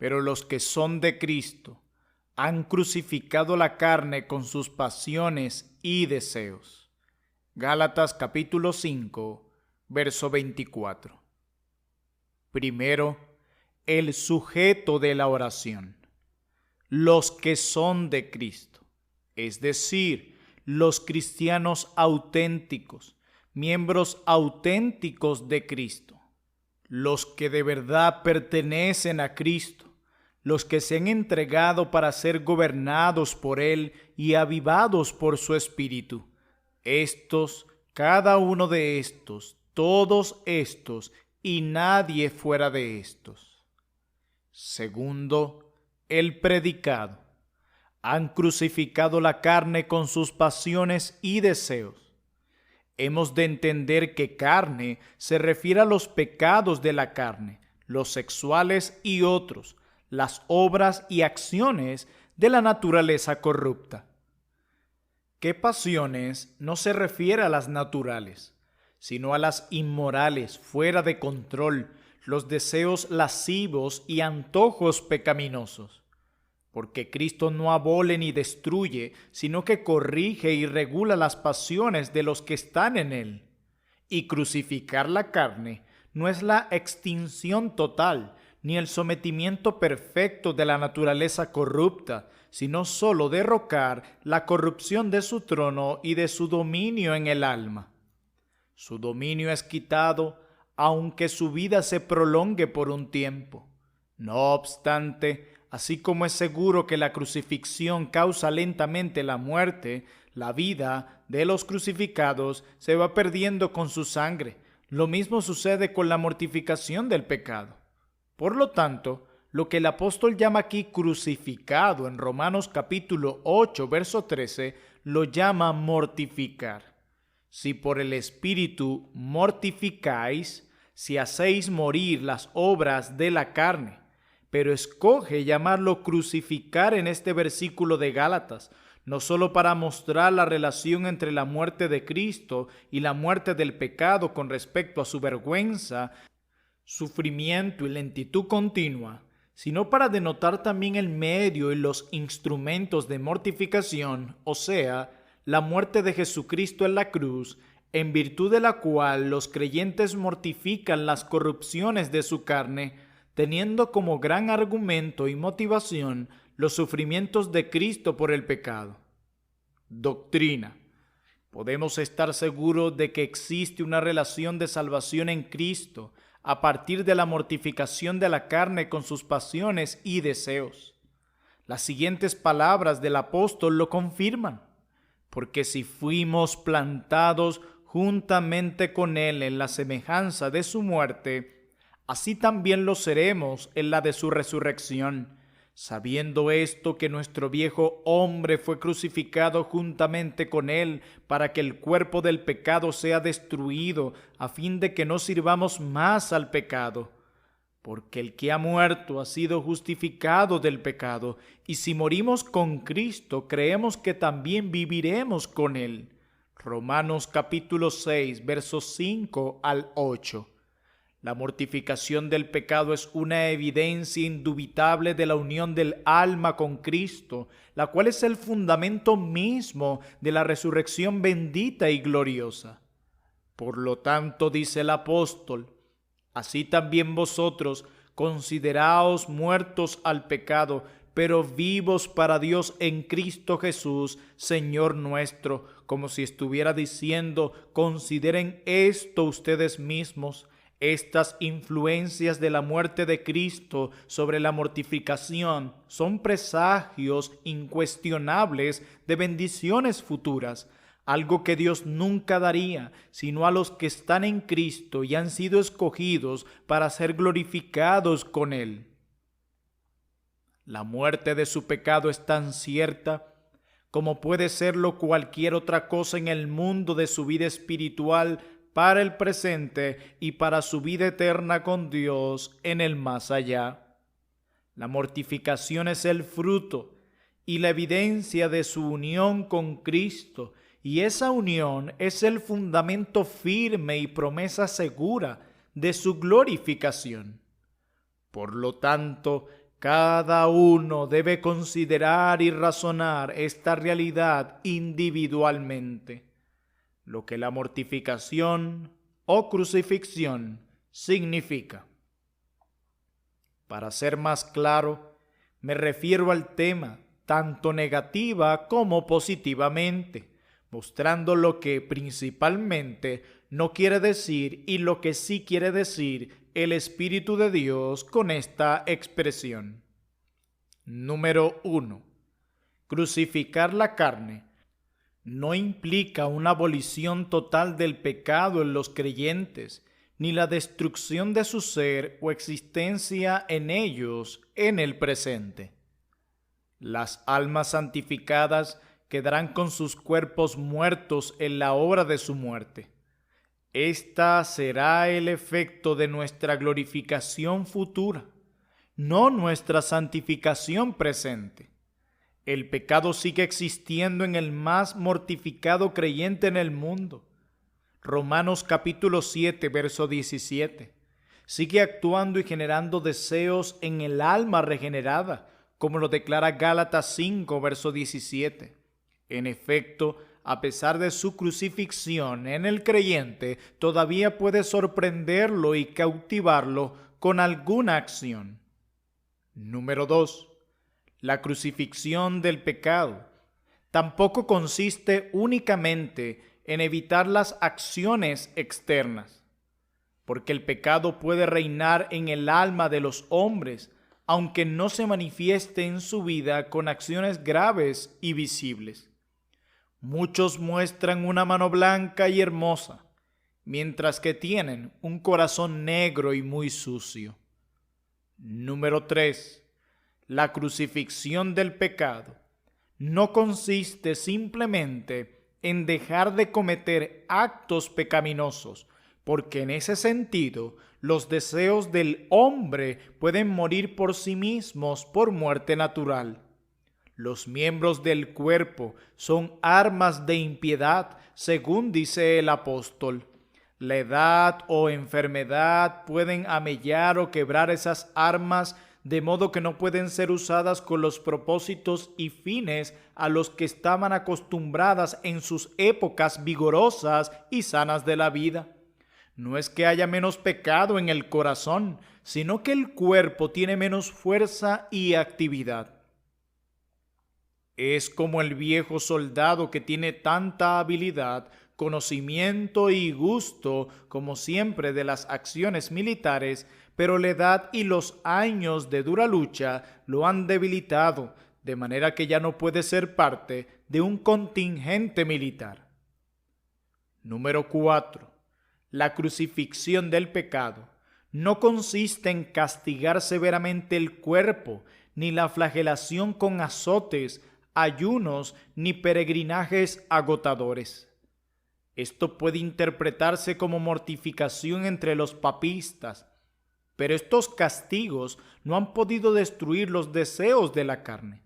Pero los que son de Cristo han crucificado la carne con sus pasiones y deseos. Gálatas capítulo 5, verso 24. Primero, el sujeto de la oración. Los que son de Cristo, es decir, los cristianos auténticos, miembros auténticos de Cristo, los que de verdad pertenecen a Cristo, los que se han entregado para ser gobernados por Él y avivados por su Espíritu. Estos, cada uno de estos, todos estos y nadie fuera de estos. Segundo, el predicado. Han crucificado la carne con sus pasiones y deseos. Hemos de entender que carne se refiere a los pecados de la carne, los sexuales y otros, las obras y acciones de la naturaleza corrupta. ¿Qué pasiones? No se refiere a las naturales, sino a las inmorales, fuera de control, los deseos lascivos y antojos pecaminosos. Porque Cristo no abole ni destruye, sino que corrige y regula las pasiones de los que están en Él. Y crucificar la carne no es la extinción total, ni el sometimiento perfecto de la naturaleza corrupta, sino sólo derrocar la corrupción de su trono y de su dominio en el alma. Su dominio es quitado, aunque su vida se prolongue por un tiempo. No obstante, así como es seguro que la crucifixión causa lentamente la muerte, la vida de los crucificados se va perdiendo con su sangre. Lo mismo sucede con la mortificación del pecado. Por lo tanto, lo que el apóstol llama aquí crucificado en Romanos capítulo 8, verso 13, lo llama mortificar. Si por el Espíritu mortificáis, si hacéis morir las obras de la carne, pero escoge llamarlo crucificar en este versículo de Gálatas, no solo para mostrar la relación entre la muerte de Cristo y la muerte del pecado con respecto a su vergüenza, sufrimiento y lentitud continua, sino para denotar también el medio y los instrumentos de mortificación, o sea, la muerte de Jesucristo en la cruz, en virtud de la cual los creyentes mortifican las corrupciones de su carne, teniendo como gran argumento y motivación los sufrimientos de Cristo por el pecado. Doctrina. Podemos estar seguros de que existe una relación de salvación en Cristo a partir de la mortificación de la carne con sus pasiones y deseos. Las siguientes palabras del apóstol lo confirman. Porque si fuimos plantados juntamente con Él en la semejanza de su muerte, así también lo seremos en la de su resurrección, sabiendo esto que nuestro viejo hombre fue crucificado juntamente con Él para que el cuerpo del pecado sea destruido, a fin de que no sirvamos más al pecado. Porque el que ha muerto ha sido justificado del pecado, y si morimos con Cristo, creemos que también viviremos con Él. Romanos capítulo 6, versos 5 al 8. La mortificación del pecado es una evidencia indubitable de la unión del alma con Cristo, la cual es el fundamento mismo de la resurrección bendita y gloriosa. Por lo tanto, dice el apóstol, así también vosotros consideraos muertos al pecado, pero vivos para Dios en Cristo Jesús, Señor nuestro, como si estuviera diciendo, consideren esto ustedes mismos, estas influencias de la muerte de Cristo sobre la mortificación son presagios incuestionables de bendiciones futuras, algo que Dios nunca daría, sino a los que están en Cristo y han sido escogidos para ser glorificados con Él. La muerte de su pecado es tan cierta como puede serlo cualquier otra cosa en el mundo de su vida espiritual para el presente y para su vida eterna con Dios en el más allá. La mortificación es el fruto y la evidencia de su unión con Cristo, y esa unión es el fundamento firme y promesa segura de su glorificación. Por lo tanto, Cada uno debe considerar y razonar esta realidad individualmente, lo que la mortificación o crucifixión significa. Para ser más claro, me refiero al tema tanto negativa como positivamente, mostrando lo que principalmente no quiere decir y lo que sí quiere decir el Espíritu de Dios con esta expresión. Número 1. Crucificar la carne no implica una abolición total del pecado en los creyentes, ni la destrucción de su ser o existencia en ellos en el presente. Las almas santificadas quedarán con sus cuerpos muertos en la hora de su muerte. Esta será el efecto de nuestra glorificación futura, no nuestra santificación presente. El pecado sigue existiendo en el más mortificado creyente en el mundo. Romanos capítulo 7, verso 17. Sigue actuando y generando deseos en el alma regenerada, como lo declara Gálatas 5, verso 17. En efecto, a pesar de su crucifixión en el creyente, todavía puede sorprenderlo y cautivarlo con alguna acción. Número 2. La crucifixión del pecado tampoco consiste únicamente en evitar las acciones externas, porque el pecado puede reinar en el alma de los hombres, aunque no se manifieste en su vida con acciones graves y visibles. Muchos muestran una mano blanca y hermosa, mientras que tienen un corazón negro y muy sucio. Número 3. La crucifixión del pecado no consiste simplemente en dejar de cometer actos pecaminosos, porque en ese sentido los deseos del hombre pueden morir por sí mismos por muerte natural. Los miembros del cuerpo son armas de impiedad, según dice el apóstol. La edad o enfermedad pueden amellar o quebrar esas armas, de modo que no pueden ser usadas con los propósitos y fines a los que estaban acostumbradas en sus épocas vigorosas y sanas de la vida. No es que haya menos pecado en el corazón, sino que el cuerpo tiene menos fuerza y actividad. Es como el viejo soldado que tiene tanta habilidad, conocimiento y gusto, como siempre, de las acciones militares, pero la edad y los años de dura lucha lo han debilitado, de manera que ya no puede ser parte de un contingente militar. Número 4. La crucifixión del pecado no consiste en castigar severamente el cuerpo, ni la flagelación con azotes, ayunos ni peregrinajes agotadores. Esto puede interpretarse como mortificación entre los papistas, pero estos castigos no han podido destruir los deseos de la carne.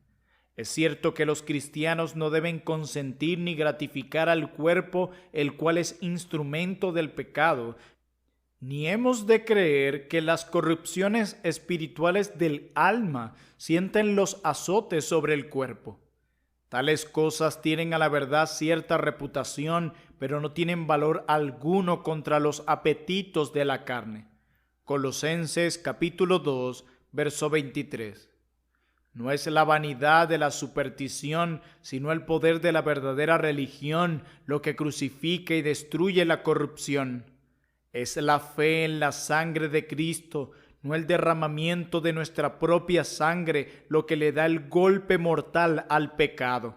Es cierto que los cristianos no deben consentir ni gratificar al cuerpo, el cual es instrumento del pecado, ni hemos de creer que las corrupciones espirituales del alma sienten los azotes sobre el cuerpo. Tales cosas tienen a la verdad cierta reputación, pero no tienen valor alguno contra los apetitos de la carne. Colosenses capítulo 2, verso 23. No es la vanidad de la superstición, sino el poder de la verdadera religión lo que crucifica y destruye la corrupción. Es la fe en la sangre de Cristo, no el derramamiento de nuestra propia sangre, lo que le da el golpe mortal al pecado.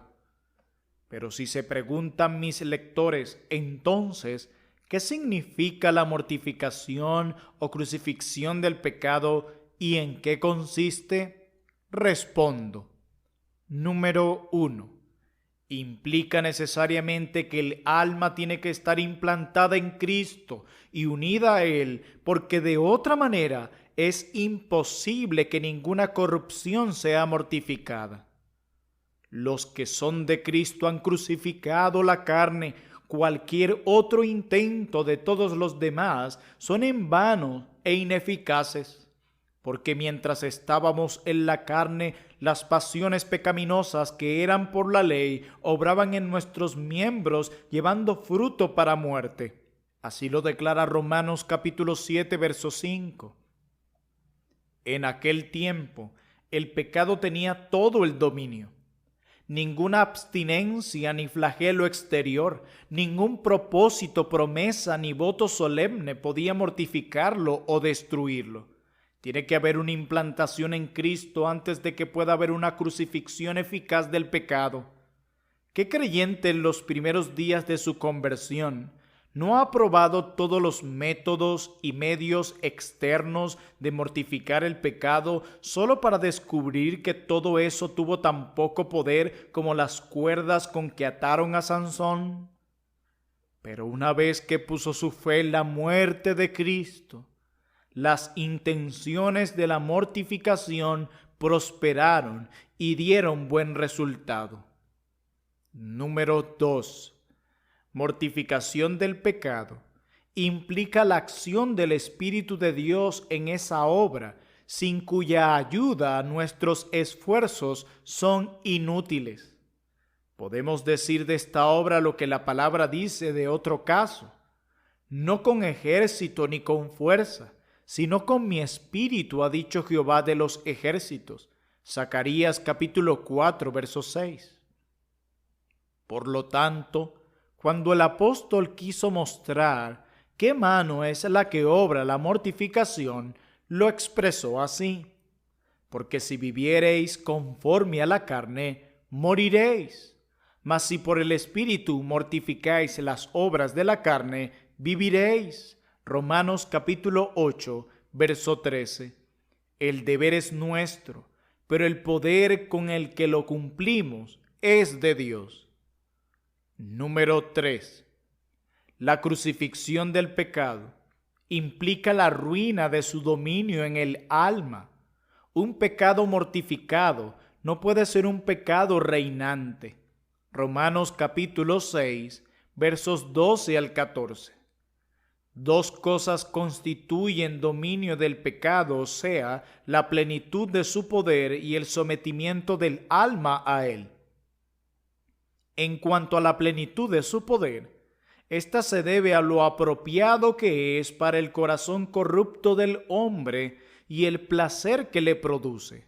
Pero si se preguntan mis lectores, entonces, ¿qué significa la mortificación o crucifixión del pecado y en qué consiste? Respondo. Número 1. Implica necesariamente que el alma tiene que estar implantada en Cristo y unida a Él, porque de otra manera es imposible que ninguna corrupción sea mortificada. Los que son de Cristo han crucificado la carne. Cualquier otro intento de todos los demás son en vano e ineficaces. porque mientras estábamos en la carne, las pasiones pecaminosas que eran por la ley obraban en nuestros miembros, llevando fruto para muerte. Así lo declara Romanos capítulo 7, verso 5. En aquel tiempo, el pecado tenía todo el dominio. Ninguna abstinencia ni flagelo exterior, ningún propósito, promesa ni voto solemne podía mortificarlo o destruirlo. Tiene que haber una implantación en Cristo antes de que pueda haber una crucifixión eficaz del pecado. ¿Qué creyente en los primeros días de su conversión no ha probado todos los métodos y medios externos de mortificar el pecado solo para descubrir que todo eso tuvo tan poco poder como las cuerdas con que ataron a Sansón? Pero una vez que puso su fe en la muerte de Cristo, las intenciones de la mortificación prosperaron y dieron buen resultado. Número 2. Mortificación del pecado implica la acción del Espíritu de Dios en esa obra, sin cuya ayuda nuestros esfuerzos son inútiles. Podemos decir de esta obra lo que la palabra dice de otro caso: no con ejército ni con fuerza, sino con mi espíritu, ha dicho Jehová de los ejércitos. Zacarías capítulo 4, verso 6. Por lo tanto, cuando el apóstol quiso mostrar qué mano es la que obra la mortificación, lo expresó así: porque si viviereis conforme a la carne, moriréis. Mas si por el Espíritu mortificáis las obras de la carne, viviréis. Romanos capítulo 8, verso 13. El deber es nuestro, pero el poder con el que lo cumplimos es de Dios. Número 3. La crucifixión del pecado implica la ruina de su dominio en el alma. Un pecado mortificado no puede ser un pecado reinante. Romanos capítulo 6, versos 12 al 14. Dos cosas constituyen dominio del pecado, o sea, la plenitud de su poder y el sometimiento del alma a él. En cuanto a la plenitud de su poder, esta se debe a lo apropiado que es para el corazón corrupto del hombre y el placer que le produce.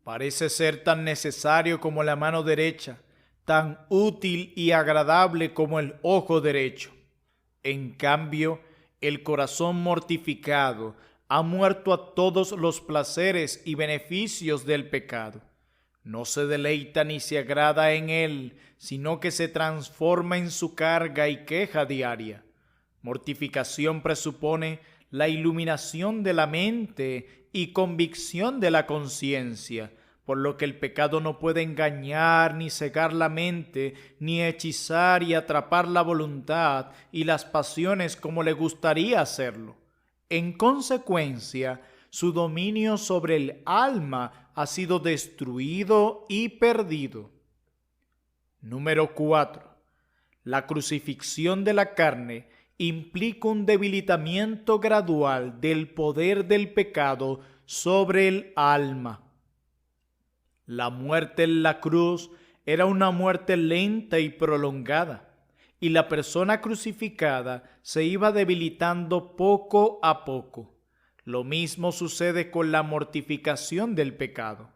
Parece ser tan necesario como la mano derecha, tan útil y agradable como el ojo derecho. En cambio, el corazón mortificado ha muerto a todos los placeres y beneficios del pecado. No se deleita ni se agrada en él, sino que se transforma en su carga y queja diaria. Mortificación presupone la iluminación de la mente y convicción de la conciencia, por lo que el pecado no puede engañar ni cegar la mente, ni hechizar y atrapar la voluntad y las pasiones como le gustaría hacerlo. En consecuencia, su dominio sobre el alma ha sido destruido y perdido. Número 4. La crucifixión de la carne implica un debilitamiento gradual del poder del pecado sobre el alma. La muerte en la cruz era una muerte lenta y prolongada, y la persona crucificada se iba debilitando poco a poco. Lo mismo sucede con la mortificación del pecado.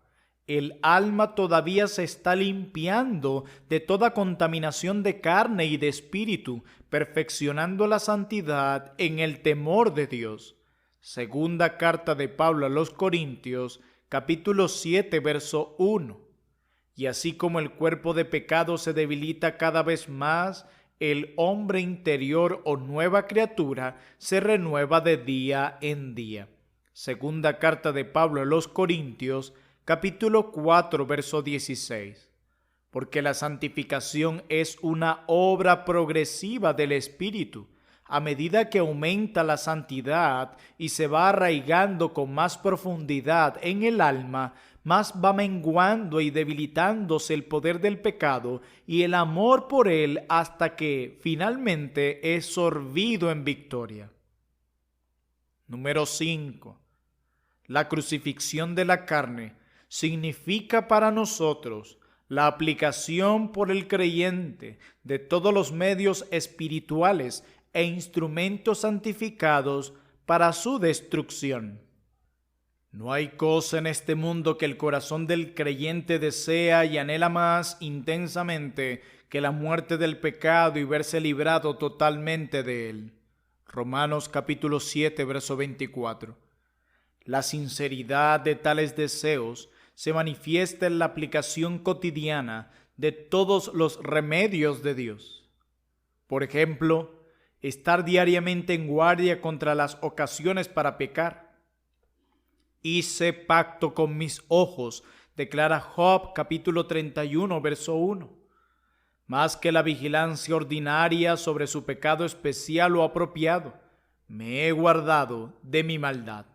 El alma todavía se está limpiando de toda contaminación de carne y de espíritu, perfeccionando la santidad en el temor de Dios. Segunda carta de Pablo a los Corintios, capítulo 7, verso 1. Y así como el cuerpo de pecado se debilita cada vez más, el hombre interior o nueva criatura se renueva de día en día. Segunda carta de Pablo a los Corintios, capítulo 4, verso 16. Porque la santificación es una obra progresiva del Espíritu. A medida que aumenta la santidad y se va arraigando con más profundidad en el alma, más va menguando y debilitándose el poder del pecado y el amor por él hasta que finalmente es sorbido en victoria. Número 5. La crucifixión de la carne significa para nosotros la aplicación por el creyente de todos los medios espirituales e instrumentos santificados para su destrucción. No hay cosa en este mundo que el corazón del creyente desea y anhela más intensamente que la muerte del pecado y verse librado totalmente de él. Romanos capítulo 7, verso 24. La sinceridad de tales deseos se manifiesta en la aplicación cotidiana de todos los remedios de Dios. Por ejemplo, estar diariamente en guardia contra las ocasiones para pecar. Hice pacto con mis ojos, declara Job capítulo 31, verso 1. Más que la vigilancia ordinaria sobre su pecado especial o apropiado, me he guardado de mi maldad.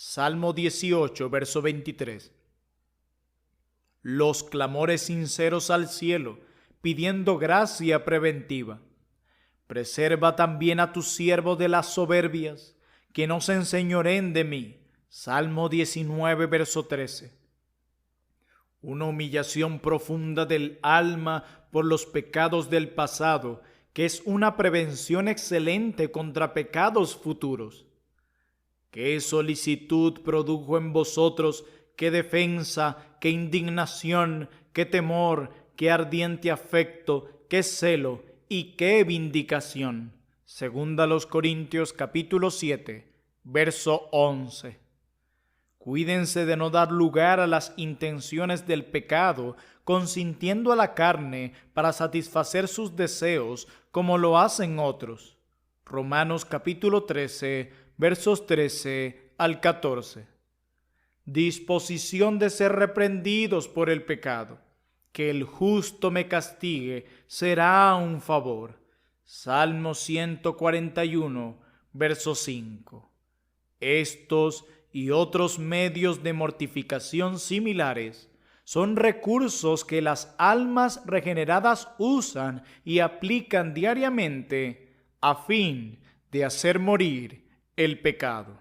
Salmo 18, verso 23. Los clamores sinceros al cielo, pidiendo gracia preventiva. Preserva también a tus siervos de las soberbias, que no se enseñoreen de mí. Salmo 19, verso 13. Una humillación profunda del alma por los pecados del pasado, que es una prevención excelente contra pecados futuros. ¿Qué solicitud produjo en vosotros, qué defensa, qué indignación, qué temor, qué ardiente afecto, qué celo y qué vindicación? Segunda los Corintios capítulo 7, verso 11. Cuídense de no dar lugar a las intenciones del pecado, consintiendo a la carne para satisfacer sus deseos, como lo hacen otros. Romanos capítulo 13, versos 13 al 14. Disposición de ser reprendidos por el pecado. Que el justo me castigue será un favor. Salmo 141, verso 5. Estos y otros medios de mortificación similares son recursos que las almas regeneradas usan y aplican diariamente a fin de hacer morir el pecado.